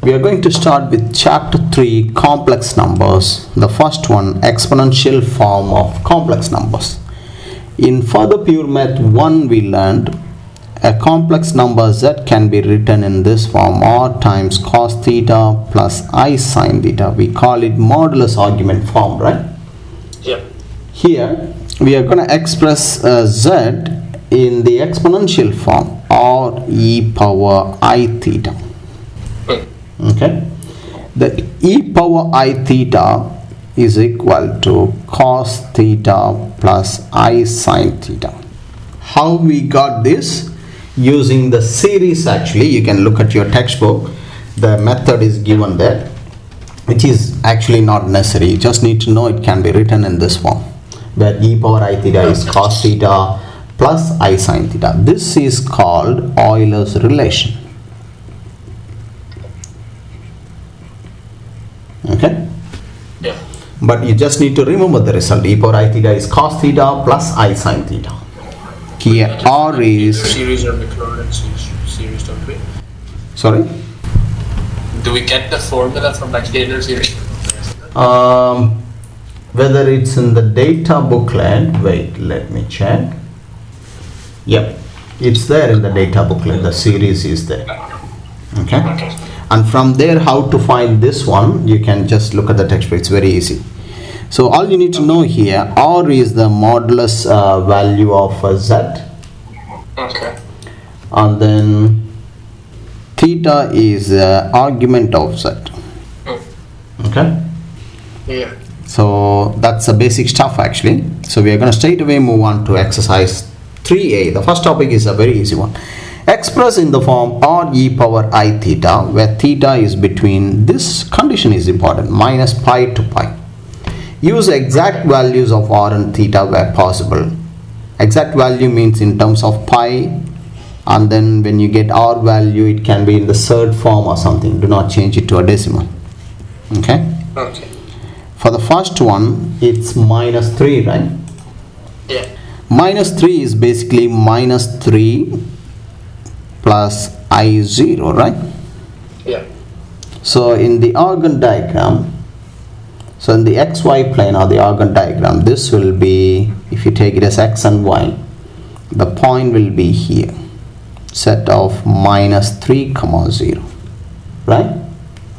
We are going to start with chapter 3, complex numbers. The first one, exponential form of complex numbers. In further pure math 1, we learned a complex number z can be written in this form: r times cos theta plus I sin theta. We call it modulus argument form, right? Yeah. Here we are going to express z in the exponential form, r e power I theta. Okay, the e power I theta is equal to cos theta plus I sin theta. How we got this? Using the series. Actually, you can look at your textbook. The method is given there, which is actually not necessary. You just need to know it can be written in this form, where e power I theta is cos theta plus I sin theta. This is called Euler's relation. Okay? Yeah. But you just need to remember the result. E power I theta is cos theta plus I sin theta. Here R is series or Maclaurin series, don't we? Sorry? Do we get the formula from the Taylor series? Whether it's in the data booklet, wait, let me check. Yep, it's there in the data booklet. The series is there. Okay. And from there, how to find this one, you can just look at the textbook. It's very easy. So all you need to know here, r is the modulus value of z. Okay. And then theta is the argument of z. Okay. Yeah. So that's the basic stuff actually. So we are going to straight away move on to exercise 3a. The first topic is a very easy one. Express in the form r e power I theta, where theta is between, this condition is important, minus pi to pi. Use exact values of r and theta where possible. Exact value means in terms of pi, and then when you get r value, it can be in the third form or something. Do not change it to a decimal. Okay? Okay. For the first one, it's minus 3, right? Yeah. Minus 3 is basically minus 3 plus I0, right? Yeah. So in the organ diagram, so in the xy plane or the organ diagram, this will be, if you take it as x and y, the point will be here, set of minus 3 comma 0, right?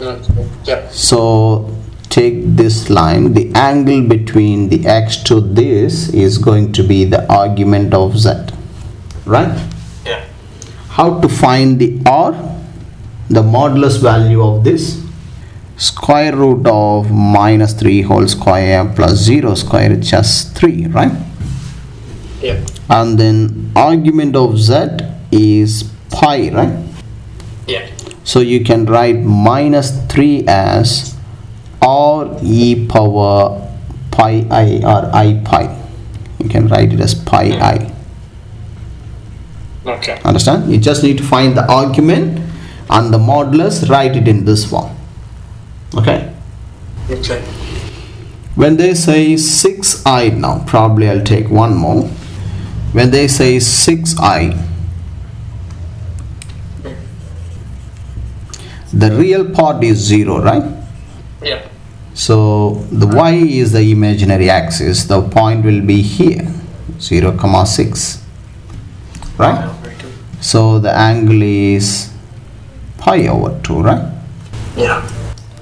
Okay. Yeah. So take this line, the angle between the x to this is going to be the argument of z, right? Yeah. How to find the r? The modulus value of this, square root of minus 3 whole square plus 0 square is just 3, right? Yeah. And then argument of z is pi, right? Yeah. So you can write minus 3 as r e power pi I or I pi. You can write it as pi I. Okay. Understand? You just need to find the argument and the modulus, write it in this form. Okay? Okay. When they say 6i, now probably I'll take one more. When they say 6i, the real part is 0, right? Yeah. So the y is the imaginary axis. The point will be here, 0 comma 6, right? So the angle is pi over 2, right? Yeah.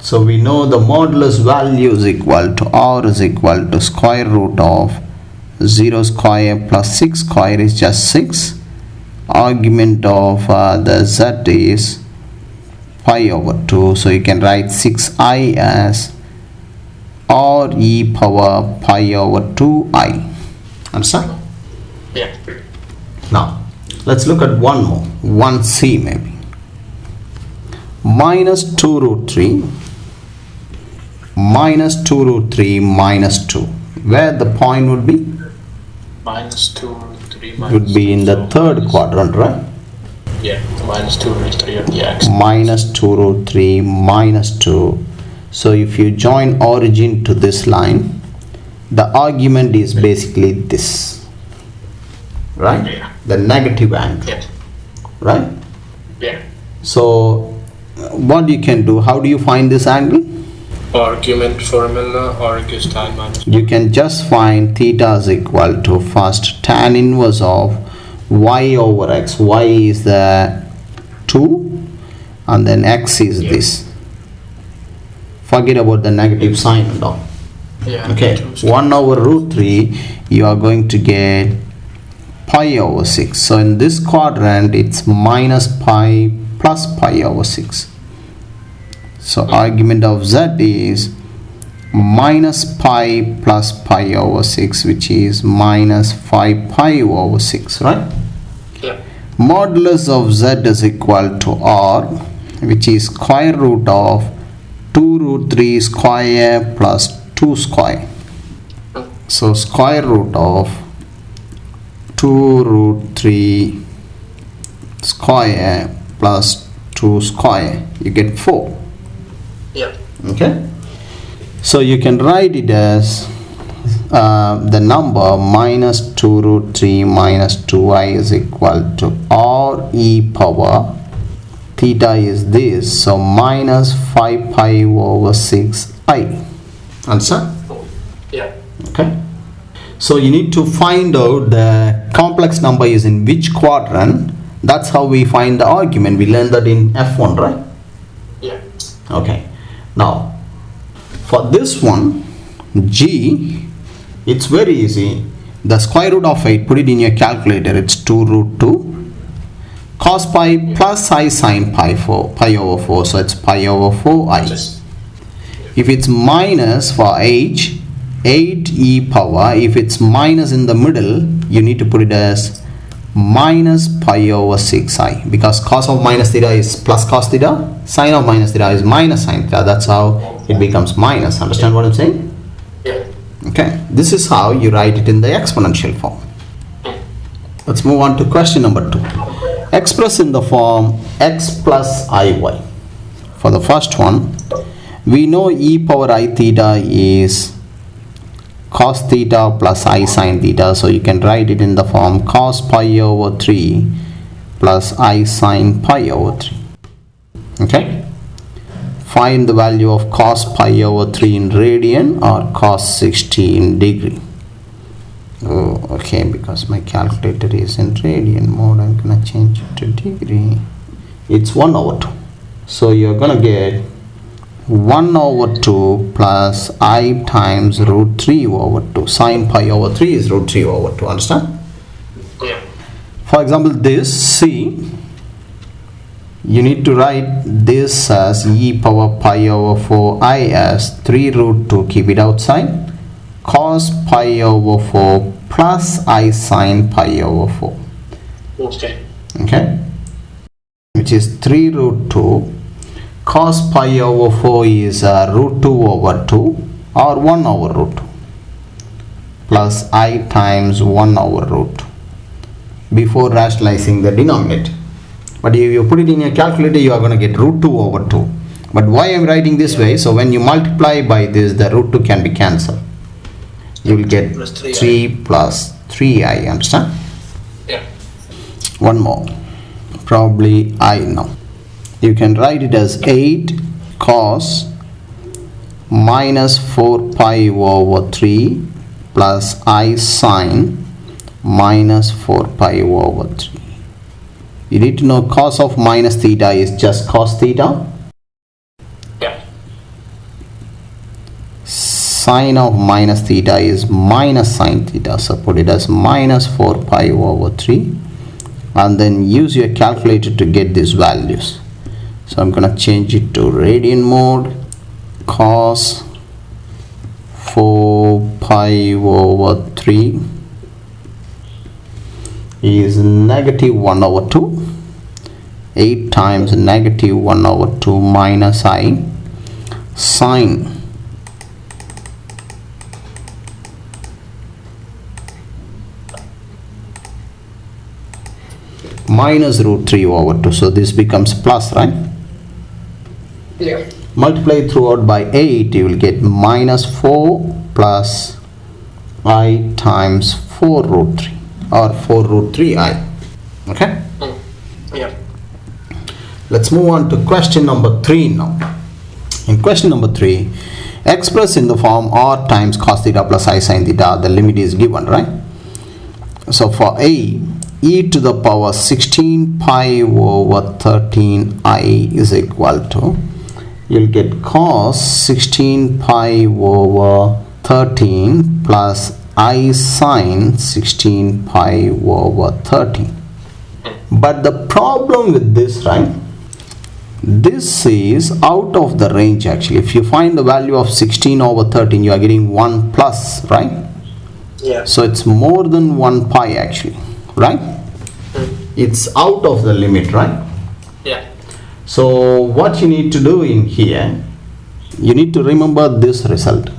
So we know the modulus value is equal to r is equal to square root of 0 square plus 6 square is just 6. Argument of the z is pi over 2. So you can write 6i as r e power pi over 2i. Understand? Yeah. Now let's look at one more, 1c maybe. Minus 2 root 3 minus 2 root 3 minus 2, where the point would be? Minus 2 root 3 minus Would be in the third quadrant, right? Yeah. Minus 2 root 3 on the x. Minus 2 root 3 minus 2. So if you join origin to this line, the argument is basically this, right? Yeah. The negative angle, Yeah. right? Yeah. So what you can do, how do you find this angle? Argument formula, argue tan minus. You can just find theta is equal to first tan inverse of y over x. Y is the 2 and then x is this. Forget about the negative sign and all. Yeah. Okay, 1 over root 3, you are going to get pi over 6. So in this quadrant, it's minus pi plus pi over 6. So argument of z is minus pi plus pi over 6, which is minus 5 pi over 6, right? Yeah. Modulus of z is equal to r, which is square root of 2 root 3 square plus 2 square. So square root of 2 root 3 square plus 2 square, you get 4. Yeah. Okay, so you can write it as the number minus 2 root 3 minus 2i is equal to r e power theta is this, so minus 5 pi over 6i. Answer? Yeah. Okay, so you need to find out the complex number is in which quadrant. That's how we find the argument. We learned that in F1, right? Yeah. Okay, now for this one g, it's very easy. The square root of 8, put it in your calculator, it's 2 root 2 cos pi plus I sin pi over 4, so it's pi over 4i. Just, If it's minus for h, 8 e power, if it's minus in the middle, you need to put it as minus pi over 6i, because cos of minus theta is plus cos theta, sin of minus theta is minus sin theta. That's how it becomes minus. Understand what I'm saying? yeah. Okay, this is how you write it in the exponential form. Let's move on to question number 2. Express in the form x plus iy. For the first one, we know e power I theta is cos theta plus I sin theta, so you can write it in the form cos pi over 3 plus I sin pi over 3. Okay, find the value of cos pi over 3 in radian or cos 60 in degree. Oh, okay, because my calculator is in radian mode, I'm gonna change it to degree. It's 1 over 2, so you're gonna get 1 over 2 plus I times root 3 over 2. Sin pi over 3 is root 3 over 2. Understand? Yeah. For example, this C, you need to write this as e power pi over 4i as 3 root 2, keep it outside, cos pi over 4 plus I sin pi over 4. Okay. Okay, which is 3 root 2. Cos pi over 4 is root 2 over 2 or 1 over root 2 plus I times 1 over root 2 before rationalizing the denominator. But if you put it in your calculator, you are going to get root 2 over 2. But why I am writing this way? So when you multiply by this, the root 2 can be cancelled. You will get Plus 3i. 3 plus 3i. Understand? Yeah. One more, probably I now. You can write it as 8 cos minus 4 pi over 3 plus I sin minus 4 pi over 3. You need to know cos of minus theta is just cos theta. Yeah. Sin of minus theta is minus sin theta. So put it as minus 4 pi over 3 and then use your calculator to get these values. So I'm going to change it to radian mode. Cos 4 pi over 3 is negative 1 over 2. 8 times negative 1 over 2 minus I sin minus root 3 over 2. So this becomes plus, right? Yeah. Multiply throughout by 8, you will get minus 4 plus I times 4 root 3 or 4 root 3i. Okay? Yeah. Let's move on to question number 3 now. In question number 3, express in the form r times cos theta plus I sin theta, the limit is given, right? So for a, e to the power 16 pi over 13 I is equal to, you'll get cos 16 pi over 13 plus I sin 16 pi over 13. But the problem with this, right, this is out of the range actually. If you find the value of 16 over 13, you are getting 1 plus, right? Yeah. So it's more than 1 pi actually, right? It's out of the limit, right? Yeah. So what you need to do in here, you need to remember this result.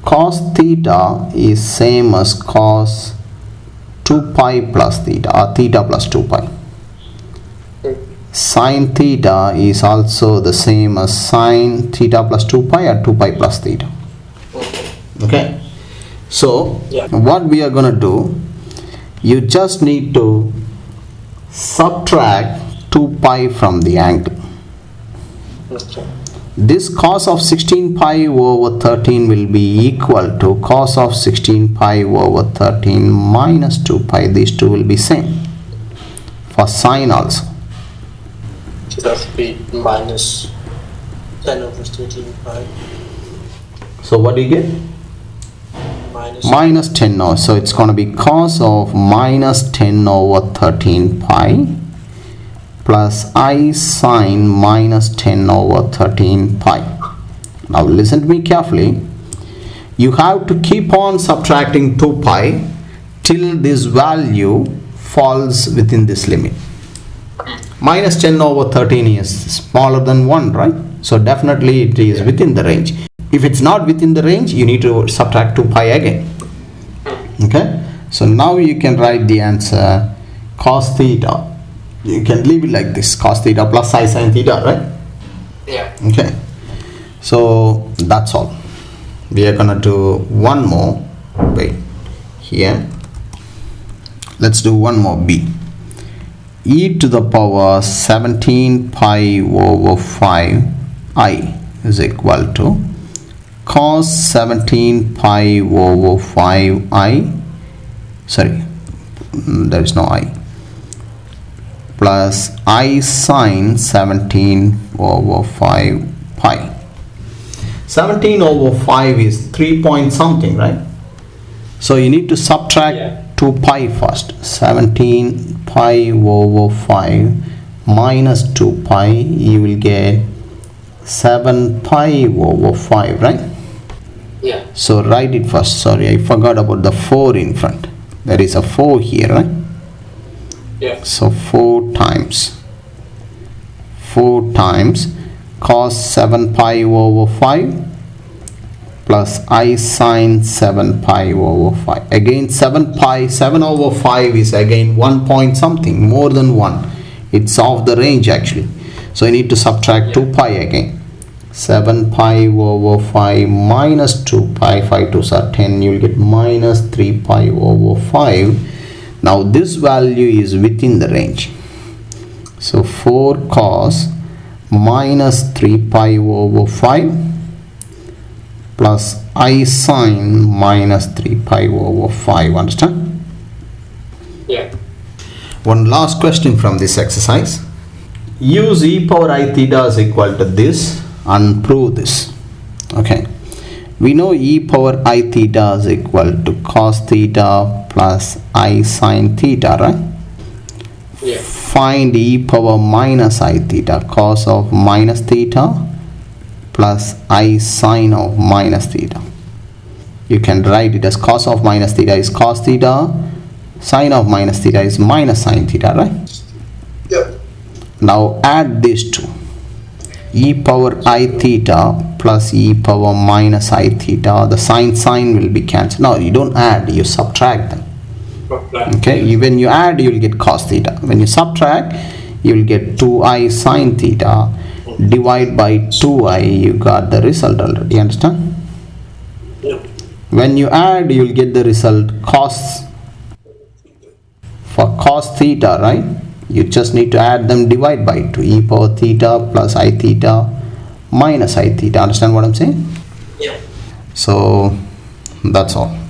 Cos theta is same as cos 2 pi plus theta, or theta plus 2 pi. Sin theta is also the same as sin theta plus 2 pi or 2 pi plus theta. Okay. So what we are going to do, you just need to subtract 2 pi from the angle. Okay. This cos of 16 pi over 13 will be equal to cos of 16 pi over 13 minus 2 pi. These two will be same for sin also. So that would be minus 10 over 13 pi. So what do you get? Minus 10 now. So it's going to be cos of minus 10 over 13 pi plus I sin minus 10 over 13 pi. Now listen to me carefully. You have to keep on subtracting 2 pi till this value falls within this limit. Minus 10 over 13 is smaller than 1, right? So definitely it is within the range. If it's not within the range, you need to subtract 2 pi again. Okay? So now you can write the answer cos theta. You can leave it like this, cos theta plus I sin theta, right? Yeah. Okay. So that's all. We are gonna do one more. Wait. Here. Let's do one more. B. E to the power 17 pi over 5 I is equal to cos 17 pi over 5 I, sorry, there is no I, plus I sin 17 over 5 pi. 17 over 5 is 3 point something, right? So you need to subtract 2 pi first. 17 pi over 5 minus 2 pi, you will get 7 pi over 5, right? Yeah. So write it first. Sorry, I forgot about the 4 in front. There is a 4 here, right? Yeah. So 4 times cos 7 pi over 5 plus I sin 7 pi over 5. Again 7 over 5 is again 1 point something, more than 1. It's off the range actually. So you need to subtract 2 pi again. 7 pi over 5 minus 2 pi, 5 2s are 10, you will get minus 3 pi over 5. Now this value is within the range. So 4 cos minus 3 pi over 5 plus I sin minus 3 pi over 5. Understand? Yeah. One last question from this exercise. Use e power I theta is equal to this and prove this. Okay, we know e power I theta is equal to cos theta plus I sin theta, right? Yeah. Find e power minus I theta, cos of minus theta plus I sin of minus theta. You can write it as cos of minus theta is cos theta, sin of minus theta is minus sin theta, right? Yep. Now add these two. E power I theta plus e power minus I theta, the sin will be cancelled. No, you don't add, you subtract them. Okay, when you add you will get cos theta. When you subtract you will get 2i sin theta. Divide by 2i, you got the result already. Understand? Yep. When you add you will get the result cos. For cos theta, right? You just need to add them, divide by 2. E power theta plus I theta minus I theta. Understand what I'm saying? Yeah. So that's all.